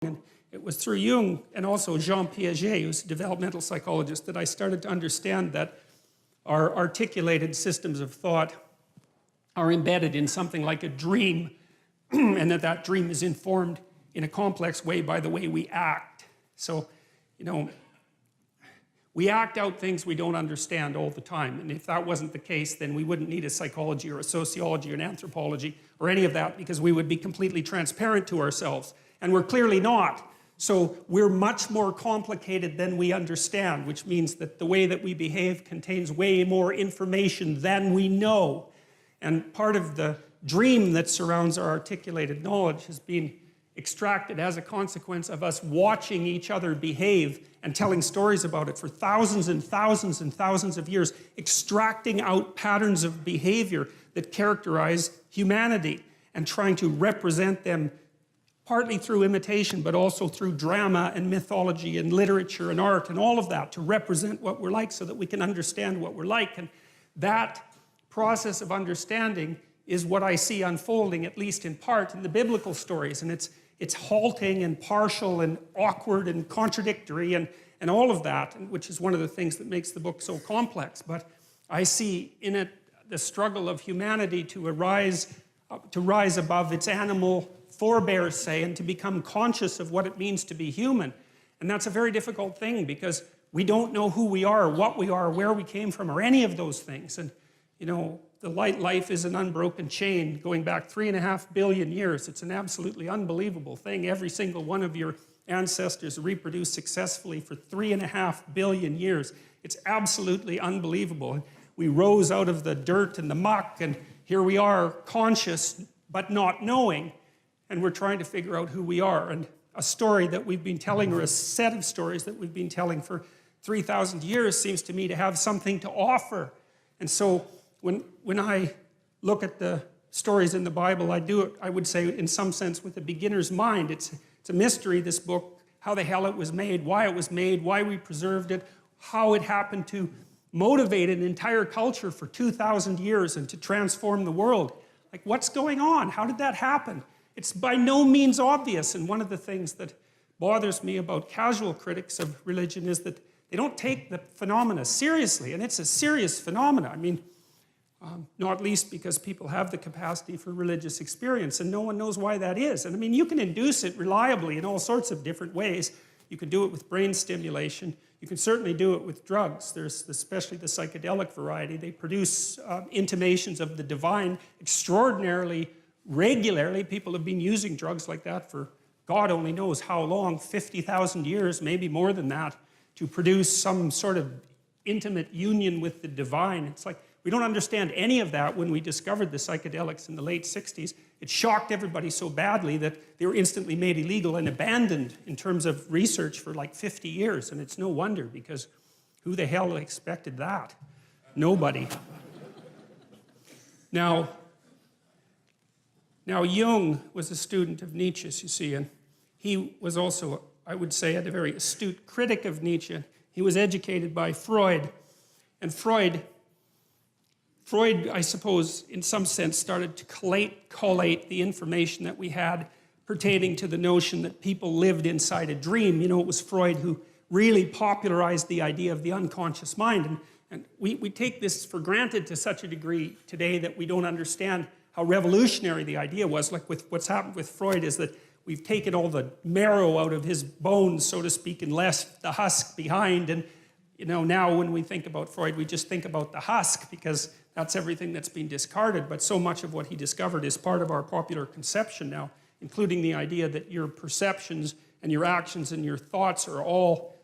And it was through Jung and also Jean Piaget, who's a developmental psychologist, that I started to understand that our articulated systems of thought are embedded in something like a dream, and that dream is informed in a complex way by the way we act. So, you know, we act out things we don't understand all the time. And if that wasn't the case, then we wouldn't need a psychology or a sociology or an anthropology or any of that, because we would be completely transparent to ourselves. And we're clearly not. So we're much more complicated than we understand, which means that the way that we behave contains way more information than we know. And part of the dream that surrounds our articulated knowledge has been extracted as a consequence of us watching each other behave and telling stories about it for thousands and thousands and thousands of years, extracting out patterns of behavior that characterize humanity and trying to represent them partly through imitation, but also through drama and mythology and literature and art and all of that, to represent what we're like so that we can understand what we're like. And that process of understanding is what I see unfolding, at least in part, in the biblical stories. And it's halting and partial and awkward and contradictory and all of that, which is one of the things that makes the book so complex. But I see in it the struggle of humanity to rise above its animal forebears, say, and to become conscious of what it means to be human. And that's a very difficult thing, because we don't know who we are, what we are, where we came from, or any of those things. And, you know, the life is an unbroken chain going back 3.5 billion years. It's an absolutely unbelievable thing. Every single one of your ancestors reproduced successfully for 3.5 billion years. It's absolutely unbelievable. We rose out of the dirt and the muck, and here we are, conscious but not knowing. And we're trying to figure out who we are. And a story that we've been telling, or a set of stories that we've been telling for 3,000 years, seems to me to have something to offer. And so when I look at the stories in the Bible, I do it, I would say, in some sense, with a beginner's mind. It's a mystery, this book, how the hell it was made, why we preserved it, how it happened to motivate an entire culture for 2,000 years and to transform the world. Like, what's going on? How did that happen? It's by no means obvious. And one of the things that bothers me about casual critics of religion is that they don't take the phenomena seriously. And it's a serious phenomena. I mean, not least because people have the capacity for religious experience, and no one knows why that is. And I mean, you can induce it reliably in all sorts of different ways. You can do it with brain stimulation. You can certainly do it with drugs. There's especially the psychedelic variety. They produce intimations of the divine extraordinarily regularly. People have been using drugs like that for God only knows how long, 50,000 years, maybe more than that, to produce some sort of intimate union with the divine. It's like, we don't understand any of that. When we discovered the psychedelics in the late 60s, it shocked everybody so badly that they were instantly made illegal and abandoned in terms of research for like 50 years. And it's no wonder, because who the hell expected that? Nobody. Now Jung was a student of Nietzsche's, you see, and he was also, I would say, a very astute critic of Nietzsche. He was educated by Freud. And Freud, I suppose, in some sense, started to collate the information that we had pertaining to the notion that people lived inside a dream. You know, it was Freud who really popularized the idea of the unconscious mind. And we take this for granted to such a degree today that we don't understand how revolutionary the idea was. Like what's happened with Freud is that we've taken all the marrow out of his bones, so to speak, and left the husk behind. And you know, now when we think about Freud, we just think about the husk, because that's everything that's been discarded. But so much of what he discovered is part of our popular conception now, including the idea that your perceptions and your actions and your thoughts are all,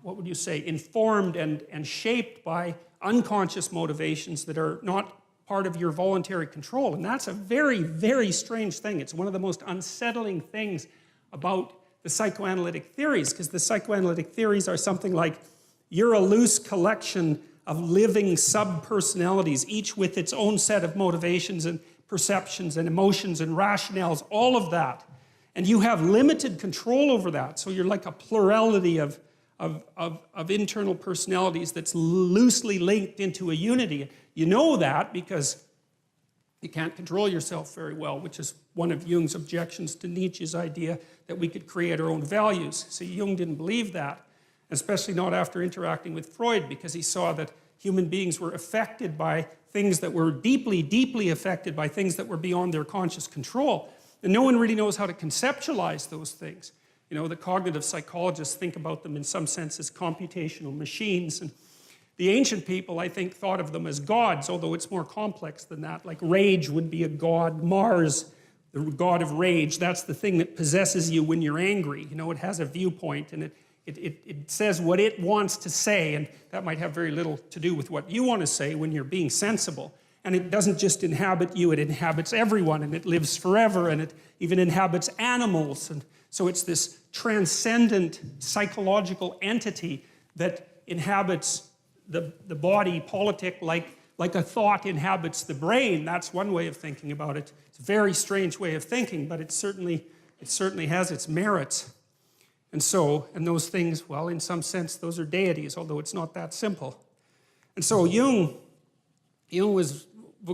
what would you say, informed and shaped by unconscious motivations that are not part of your voluntary control. And that's a very, very strange thing. It's one of the most unsettling things about the psychoanalytic theories, because the psychoanalytic theories are something like, you're a loose collection of living sub-personalities, each with its own set of motivations and perceptions and emotions and rationales, all of that. And you have limited control over that. So you're like a plurality of internal personalities that's loosely linked into a unity. You know that because You can't control yourself very well, which is one of Jung's objections to Nietzsche's idea that we could create our own values. See, Jung didn't believe that, especially not after interacting with Freud, because he saw that human beings were affected by things that were deeply, deeply affected by things that were beyond their conscious control. And no one really knows how to conceptualize those things. You know, the cognitive psychologists think about them in some sense as computational machines. And the ancient people, I think, thought of them as gods, although it's more complex than that. Like rage would be a god. Mars, the god of rage, that's the thing that possesses you when you're angry. You know, it has a viewpoint and it says what it wants to say, and that might have very little to do with what you want to say when you're being sensible. And it doesn't just inhabit you, it inhabits everyone, and it lives forever, and it even inhabits animals. And so it's this transcendent psychological entity that inhabits the body politic like a thought inhabits the brain. That's one way of thinking about it. It's a very strange way of thinking, but it certainly has its merits. And those things, well, in some sense, those are deities, although it's not that simple. And so Jung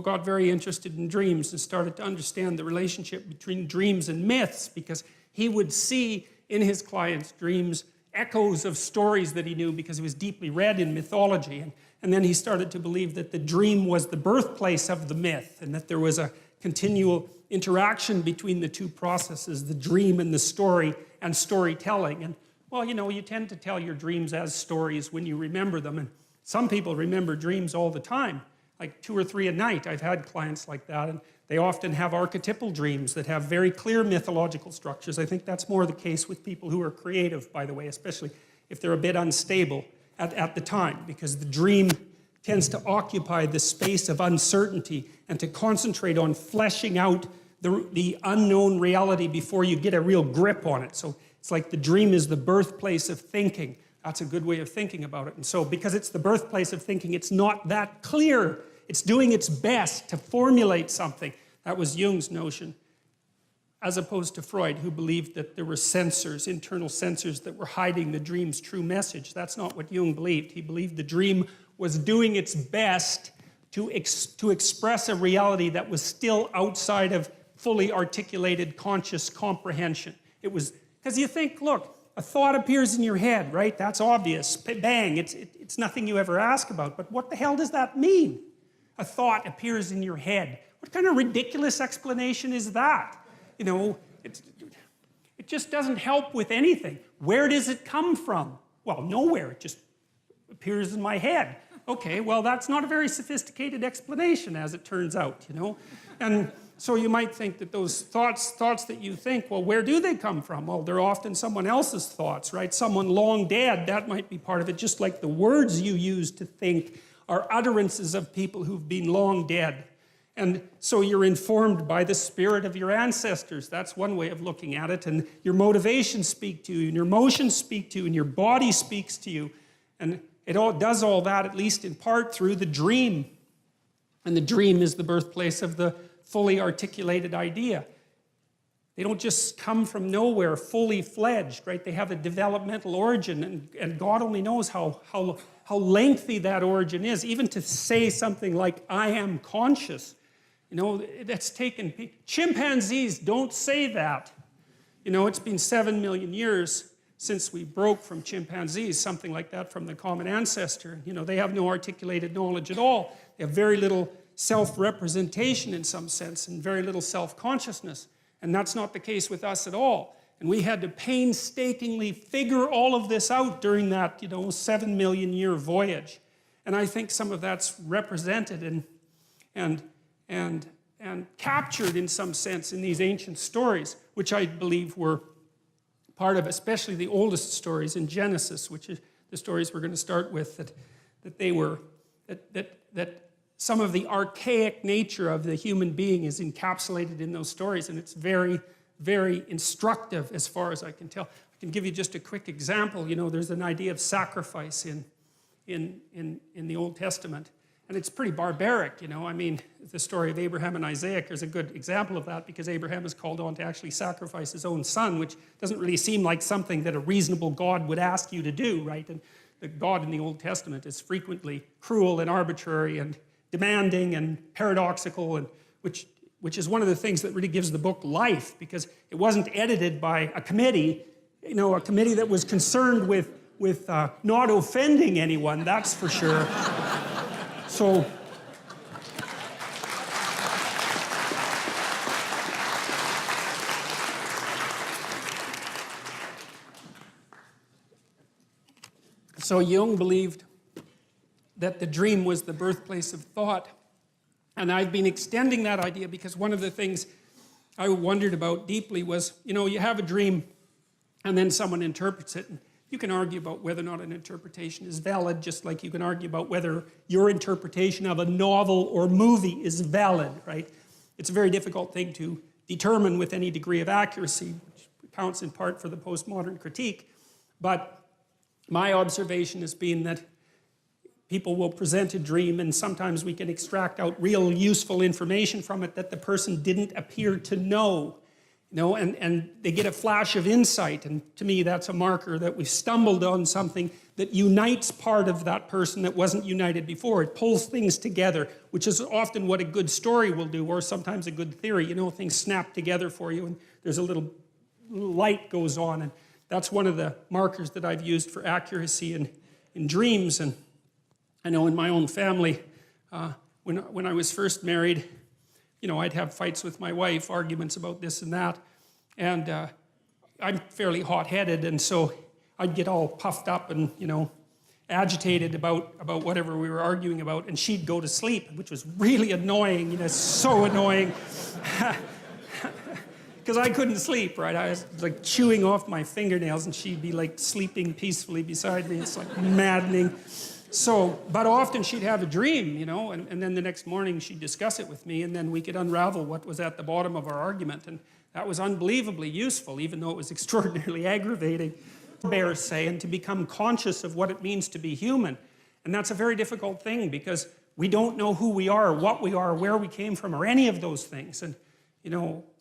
got very interested in dreams and started to understand the relationship between dreams and myths, because he would see in his clients' dreams echoes of stories that he knew because he was deeply read in mythology. And then he started to believe that the dream was the birthplace of the myth, and that there was a continual interaction between the two processes, the dream and the story, and storytelling. And, well, you know, you tend to tell your dreams as stories when you remember them. And some people remember dreams all the time, like 2 or 3 a night. I've had clients like that, and they often have archetypal dreams that have very clear mythological structures. I think that's more the case with people who are creative, by the way, especially if they're a bit unstable at the time, because the dream tends to occupy the space of uncertainty and to concentrate on fleshing out the unknown reality before you get a real grip on it. So it's like the dream is the birthplace of thinking. That's a good way of thinking about it. And so because it's the birthplace of thinking, it's not that clear. It's doing its best to formulate something. That was Jung's notion, as opposed to Freud, who believed that there were sensors, internal sensors, that were hiding the dream's true message. That's not what Jung believed. He believed the dream was doing its best to express a reality that was still outside of fully articulated conscious comprehension. It was, because you think, look, a thought appears in your head, right? That's obvious. Bang, it's nothing you ever ask about. But what the hell does that mean? A thought appears in your head. What kind of ridiculous explanation is that? You know, it just doesn't help with anything. Where does it come from? Well, nowhere. It just appears in my head. Okay, well, that's not a very sophisticated explanation, as it turns out, you know? And so you might think that those thoughts that you think, well, where do they come from? Well, they're often someone else's thoughts, right? Someone long dead, that might be part of it, just like the words you use to think are utterances of people who've been long dead. And so you're informed by the spirit of your ancestors. That's one way of looking at it. And your motivations speak to you, and your emotions speak to you, and your body speaks to you. And it all does all that, at least in part, through the dream. And the dream is the birthplace of the fully articulated idea. They don't just come from nowhere fully fledged, right? They have a developmental origin, and God only knows how lengthy that origin is. Even to say something like, I am conscious, you know, that's taken, chimpanzees don't say that. You know, it's been 7 million years since we broke from chimpanzees, something like that, from the common ancestor. You know, they have no articulated knowledge at all. They have very little self-representation in some sense, and very little self-consciousness. And that's not the case with us at all. And we had to painstakingly figure all of this out during that, you know, 7 million year voyage. And I think some of that's represented and captured in some sense in these ancient stories, which I believe were part of, especially the oldest stories in Genesis, which is the stories we're going to start with, that some of the archaic nature of the human being is encapsulated in those stories, and it's very, very instructive as far as I can tell. I can give you just a quick example. You know, there's an idea of sacrifice in the Old Testament, and it's pretty barbaric, you know. I mean, the story of Abraham and Isaac is a good example of that, because Abraham is called on to actually sacrifice his own son, which doesn't really seem like something that a reasonable God would ask you to do, right? And the God in the Old Testament is frequently cruel and arbitrary and demanding and paradoxical and which is one of the things that really gives the book life, because it wasn't edited by a committee, a committee that was concerned with not offending anyone, that's for sure. So, Jung believed that the dream was the birthplace of thought. And I've been extending that idea because one of the things I wondered about deeply was, you have a dream and then someone interprets it. And you can argue about whether or not an interpretation is valid, just like you can argue about whether your interpretation of a novel or movie is valid, right? It's a very difficult thing to determine with any degree of accuracy, which counts in part for the postmodern critique. But my observation has been that people will present a dream and sometimes we can extract out real useful information from it that the person didn't appear to know. And they get a flash of insight, and to me that's a marker that we've stumbled on something that unites part of that person that wasn't united before. It pulls things together, which is often what a good story will do, or sometimes a good theory. Things snap together for you and there's a little light goes on, and that's one of the markers that I've used for accuracy in dreams. And I know in my own family, when I was first married, I'd have fights with my wife, arguments about this and that. And I'm fairly hot-headed, and so I'd get all puffed up and, agitated about whatever we were arguing about, and she'd go to sleep, which was really annoying, so annoying. Because I couldn't sleep, right? I was like chewing off my fingernails and she'd be like sleeping peacefully beside me. It's like maddening. So, but often she'd have a dream, and then the next morning she'd discuss it with me, and then we could unravel what was at the bottom of our argument. And that was unbelievably useful, even though it was extraordinarily aggravating. Bears say, and to become conscious of what it means to be human. And that's a very difficult thing because we don't know who we are, what we are, where we came from, or any of those things. And,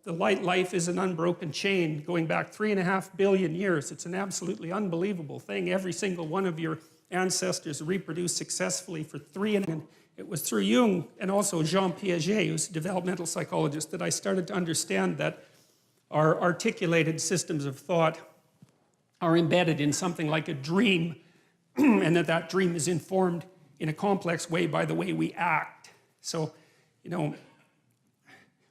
the life is an unbroken chain going back 3.5 billion years. It's an absolutely unbelievable thing. Every single one of your ancestors reproduced successfully for 3.5. And it was through Jung and also Jean Piaget, who's a developmental psychologist, that I started to understand that our articulated systems of thought are embedded in something like a dream, and that dream is informed in a complex way by the way we act. So,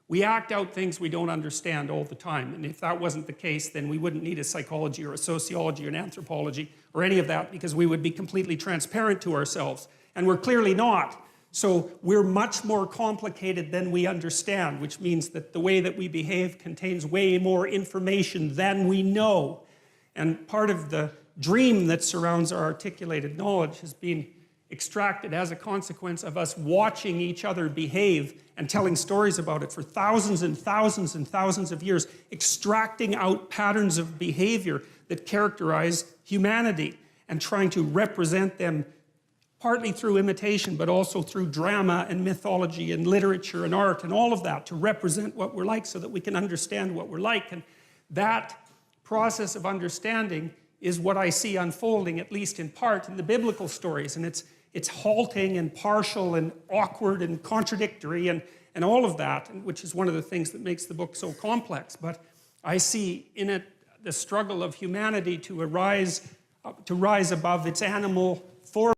we act out things we don't understand all the time. And if that wasn't the case, then we wouldn't need a psychology or a sociology or an anthropology or any of that, because we would be completely transparent to ourselves. And we're clearly not. So we're much more complicated than we understand, which means that the way that we behave contains way more information than we know. And part of the dream that surrounds our articulated knowledge has been extracted as a consequence of us watching each other behave and telling stories about it for thousands and thousands and thousands of years, extracting out patterns of behavior that characterize humanity and trying to represent them partly through imitation, but also through drama and mythology and literature and art and all of that, to represent what we're like so that we can understand what we're like. And that process of understanding is what I see unfolding, at least in part, in the biblical stories. And it's halting and partial and awkward and contradictory and all of that, which is one of the things that makes the book so complex. But I see in it the struggle of humanity to rise above its animal form.